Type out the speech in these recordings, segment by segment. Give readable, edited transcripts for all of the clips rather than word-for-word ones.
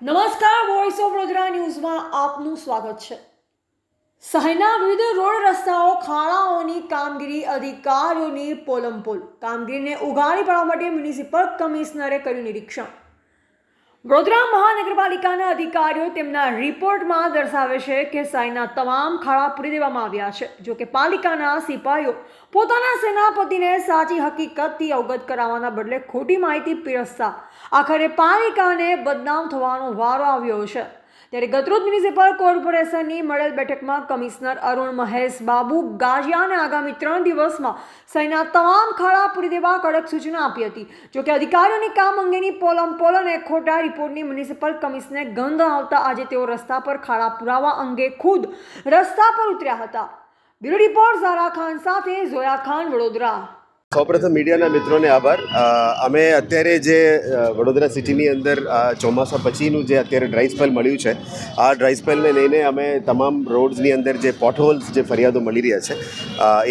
નમસ્કાર, voice of Vadodara ન્યૂઝમાં આપનું સ્વાગત છે। શહેરના વિવિધ રોડ રસ્તાઓ ખાડાઓની કામગીરી અધિકારીઓની પોલમપોલ। કામગીરીને ઉગાડી પાડવા માટે મ્યુનિસિપલ કમિશનરે કર્યું નિરીક્ષણ। વડોદરા મહાનગરપાલિકાના અધિકારીઓ તેમના રિપોર્ટમાં દર્શાવે છે કે શહેરના તમામ ખાડા પૂરી દેવામાં આવ્યા છે। જો કે પાલિકાના સિપાહીઓ પોતાના સેનાપતિને સાચી હકીકતથી અવગત કરાવવાના બદલે ખોટી માહિતી પીરસતા આખરે પાલિકાને બદનામ થવાનો વારો આવ્યો છે। ત્યારે ગતરોજ મ્યુનિસિપલ કોર્પોરેશનની મળેલ બેઠકમાં કમિશનર અરુણ મહેશ બાબુ ગાજિયાને આગામી 3 દિવસમાં શહેરના તમામ ખાડા પૂરી દેવા કડક સૂચના આપી હતી। જોકે અધિકારીઓની કામ અંગેની પોલમપોલ અને ખોટા રિપોર્ટની મ્યુનિસિપલ કમિશનરને ગંધ આવતા આજે તેઓ રસ્તા પર ખાડા પુરાવા અંગે ખુદ રસ્તા પર ઉતર્યા હતા। બ્યુરો રિપોર્ટ ઝારા ખાન સાથે ઝોયા ખાન, વડોદરા। સૌપ્રથમ મીડિયાના મિત્રોને આભાર। અમે અત્યારે જે વડોદરા સિટીની અંદર ચોમાસા પછીનું જે અત્યારે ડ્રાય સ્પેલ મળ્યું છે, આ ડ્રાય સ્પેલને લઈને અમે તમામ રોડ્સની અંદર જે પોટહોલ્સ જે ફરિયાદો મળી રહ્યા છે,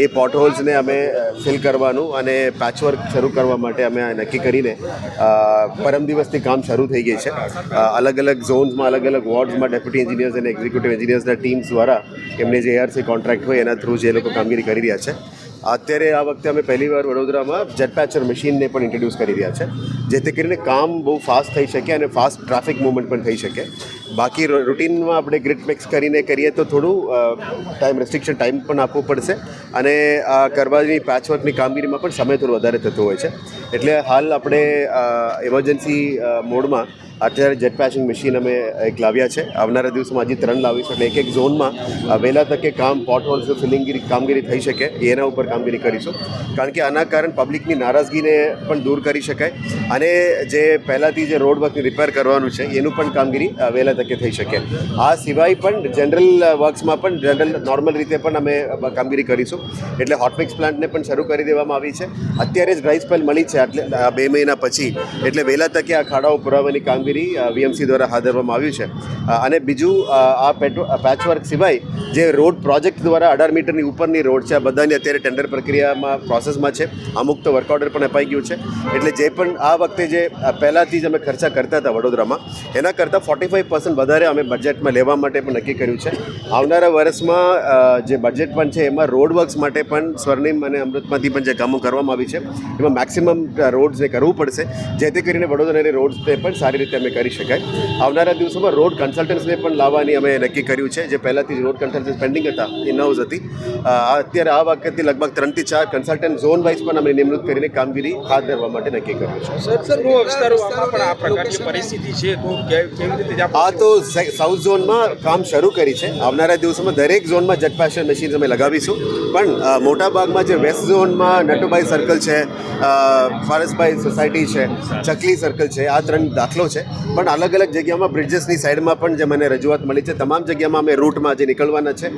એ પોટહોલ્સને અમે ફિલ કરવાનું અને પેચવર્ક શરૂ કરવા માટે અમે નક્કી કરીને પરમ દિવસથી કામ શરૂ થઈ ગઈ છે। અલગ અલગ ઝોન્સમાં, અલગ અલગ વોર્ડ્સમાં ડેપ્યુટી એન્જિનિયર્સ અને એક્ઝિક્યુટિવ એન્જિનિયર્સના ટીમ્સ દ્વારા એમને જે ARC કોન્ટ્રાક્ટ હોય એના થ્રુ જે લોકો કામગીરી કરી રહ્યા છે। અત્યારે આ વખતે અમે પહેલીવાર વડોદરામાં જેટ પેચર મશીનને પણ ઇન્ટ્રોડ્યુસ કરી રહ્યા છે, જેથી કરીને કામ બહુ ફાસ્ટ થઈ શકે અને ફાસ્ટ ટ્રાફિક મૂવમેન્ટ પણ થઈ શકે। બાકી રૂટીનમાં આપણે ગ્રીડ મિક્સ કરીને કરીએ તો થોડું ટાઈમ પણ આપવું પડશે અને આ કરવાની પેચવર્કની કામગીરીમાં પણ સમય થોડો વધારે થતો હોય છે। એટલે હાલ આપણે ઇમરજન્સી મોડમાં અત્યારે જેટ પેચિંગ મશીન અમે એક લાવ્યા છે। આવનારા દિવસોમાં હજી 3 લાવીશું એટલે એક ઝોનમાં વહેલા તકે કામ પોટહોલ્સ ફિલિંગની કામગીરી થઈ શકે એના ઉપર કામગીરી કરીશું, કારણ કે આના કારણે પબ્લિકની નારાજગીને પણ દૂર કરી શકાય અને જે પહેલાંથી જે રોડ વર્કની રિપેર કરવાનું છે એનું પણ કામગીરી વહેલા તકે થઈ શકે। આ સિવાય પણ જનરલ વર્ક્સમાં પણ જનરલ નોર્મલ રીતે પણ અમે કામગીરી કરીશું। એટલે હોટમિક્સ પ્લાન્ટને પણ શરૂ કરી દેવામાં આવી છે। અત્યારે જ ડ્રાય સ્પેલ મળી છે એટલે 2 મહિના પછી, એટલે વહેલા તકે આ ખાડાઓ પુરાવાની કામગીરી VMC દ્વારા હાથ ધરવામાં આવ્યું છે। અને બીજું આ પેચવર્ક સિવાય જે રોડ પ્રોજેક્ટ દ્વારા 18 મીટરની ઉપરની રોડ છે, આ બધાની અત્યારે ટેન્ડર પ્રક્રિયામાં પ્રોસેસમાં છે। અમુક તો વર્ક ઓર્ડર પણ અપાઈ ગયું છે। એટલે જે પણ આ વખતે જે પહેલાંથી જ અમે ખર્ચા કરતા હતા વડોદરામાં, એના કરતાં 45% વધારે અમે બજેટમાં લેવા માટે પણ નક્કી કર્યું છે। આવનારા વર્ષમાં જે બજેટ પણ છે એમાં રોડ વર્ક્સ માટે પણ સ્વર્ણિમ અને અમૃતમાંથી પણ જે કામો કરવામાં આવી છે એમાં મેક્સિમમ રોડ્સને કરવું પડશે, જેથી કરીને વડોદરાની રોડ્સને પણ સારી રીતે અમે કરી શકાય। આવનારા દિવસોમાં રોડ કન્સલ્ટન્ટ્સને પણ લાવવાની અમે નક્કી કર્યું છે। જે પહેલાંથી રોડ કન્સલ્ટન્ટ્સ પેન્ડિંગ હતા, ઇન હાઉસ હતી, અત્યારે આ વખતે લગભગ 3 થી 4 કન્સલ્ટન્ટ ઝોન વાઇઝ પણ અમે નિમણૂક કરીને કામગીરી હાથ ધરવા માટે નક્કી કર્યું છે। આ તો સાઉથ ઝોનમાં કામ શરૂ કરી છે। આવનારા દિવસોમાં દરેક ઝોનમાં જેટ પેચર મશીન અમે લગાવીશું, પણ મોટાભાગમાં જે વેસ્ટ ઝોનમાં નટુભાઈ સર્કલ છે, ફારસભાઈ સોસાયટી છે, ચકલી સર્કલ છે, આ 3 દાખલો છે। પણ અલગ અલગ જગ્યામાં બ્રિજેસની સાઈડમાં પણ જે મને રજૂઆત મળી છે, તમામ જગ્યામાં અમે રૂટમાં જે નીકળવાના છે,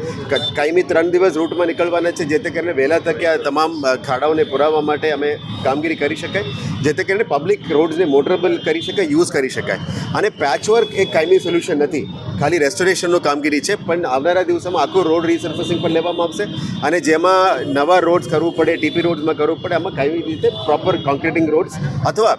કાયમી 3 દિવસ રૂટમાં નીકળવાના છે, જેથી કરીને વહેલા તકે આ તમામ ખાડાઓને પુરાવવા માટે અમે કામગીરી કરી શકાય, જેથી કરીને પબ્લિક રોડ્સને મોટરેબલ કરી શકાય, યુઝ કરી શકાય। અને પેચવર્ક એક કાયમી સોલ્યુશન નથી, ખાલી રેસ્ટોરેશનનો કામગીરી છે। પણ આવનારા દિવસોમાં આખું રોડ રિસર્ફેસિંગ પણ લેવામાં આવશે અને જેમાં નવા રોડ્સ કરવું પડે, TP રોડ્સમાં કરવું પડે, આમાં કાયમી રીતે પ્રોપર કોન્ક્રીટિંગ રોડ્સ અથવા